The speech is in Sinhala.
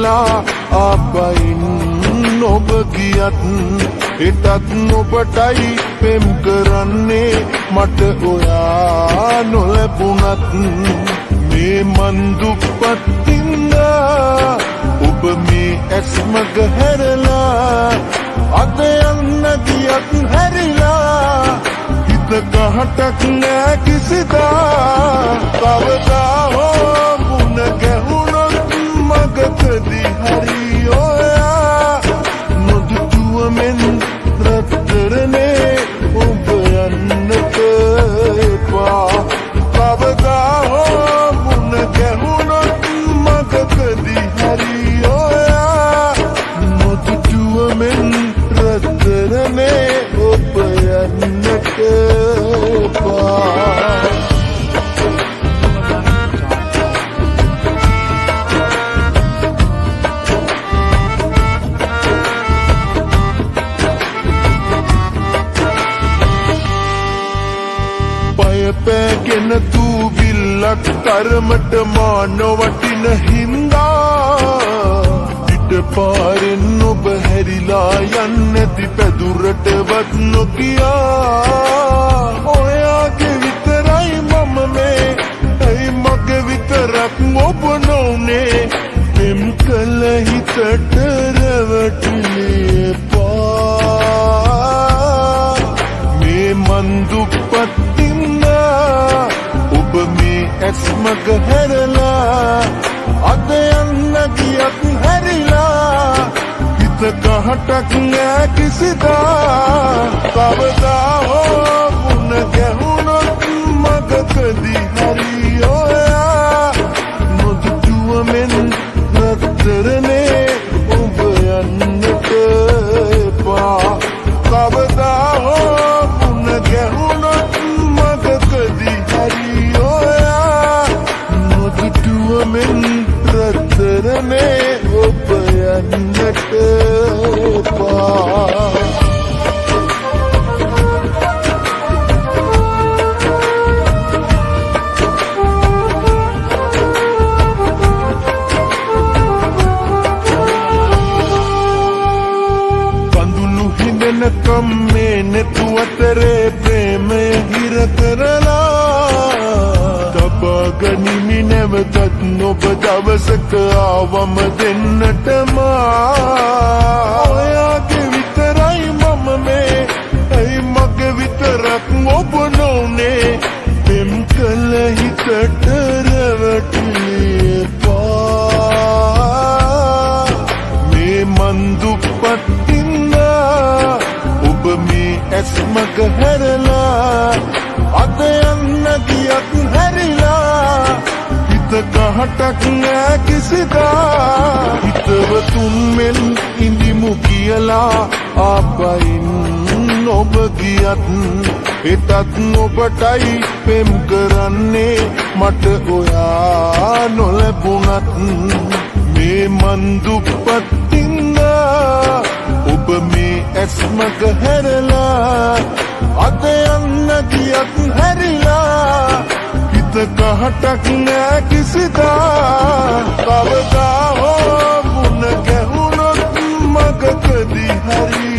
කියලා ආපයින් ඔබ ගියත් එතත් ඔබටයි පෙම් කරන්නේ මට ඔයා නොලැබුණත් මේ මන් දුප්පත්ින්දා ඔබ මේ ඇස් මග හැරලා අද යන්න ගියත් හැරිලා හිත කහටක් නෑ කිසිදා කවදා හෝ මුණ ගැහුණොත් මගකදී හරි ඔයා නොදුටුවමෙන් රත්තරනේ ඔබ යන්නට එපා කවදා හෝ මුණ ගැහුණොත් මගකදී හරි ඔයා නොදුටුවමෙන් රත්තරනේ ඔබ යන්නට එපා පෑගෙන දූවිල්ලක් තරමට මානවටින හින්දා පිට පාරෙන් ඔබ හැරිලා යන්නැති පැදුරටවත් නොකියා ඔයාගේ විතරයි මම මේ ඇයි මගේ විතරක් ඔබ නොවුනේ පෙම් කළ හිතට රැවටිලේ එපා මේ මන් දුප්පත් ඔබ මේ ඇස් මග හැරලා අද යන්න ගියත් හැරිලා හිත කහටක් නෑ කිසිදා කවදා හෝ මුණ ගැහුණොත් මගකදී හරි ඔයා නොදුටුවමෙන් රත්තරනේ ඔබ යන්නට එපා කවදා හෝ මුණ ගැහුණොත් මගකදී හරි ඔයා නොදුටුවමෙන් රත්තරනේ ඔබ යන්නට එපා කඳුළු හිඳෙනකම් මේ නෙතු අතරේ ප්‍රේමය හිර කරලා තබාගනිමි නැවතත් ඔබ දවසක ආවම දෙන්නටම ඔයාගේ විතරයි මම මේ ඇයි මගේ විතරක් ඔබ නොවුනේ පෙම් කළ හිතට රැවටිලේ එපා මේ මන් දුප්පත්ින්දා ඔබ මේ ඇස් මග හැරලා අද යන්න ගියත් හැරිලා හිත කහටක් නෑ කිසිදා හිතවතුන් මෙන් ඉඳිමු කියලා ආපයින් ඔබ ගියත් එතත් ඔබටයි පෙම් කරන්නේ මට ඔයා නොලැබුණත් මේ මන් දුප්පත්ින්දා ඔබ මේ ඇස් මග හැරලා අද යන්න ගියත් හැරිලා හිත කහටක් නෑ කිසිදා කවදා හෝ මුණ ගැහුණොත් මගකදී හරි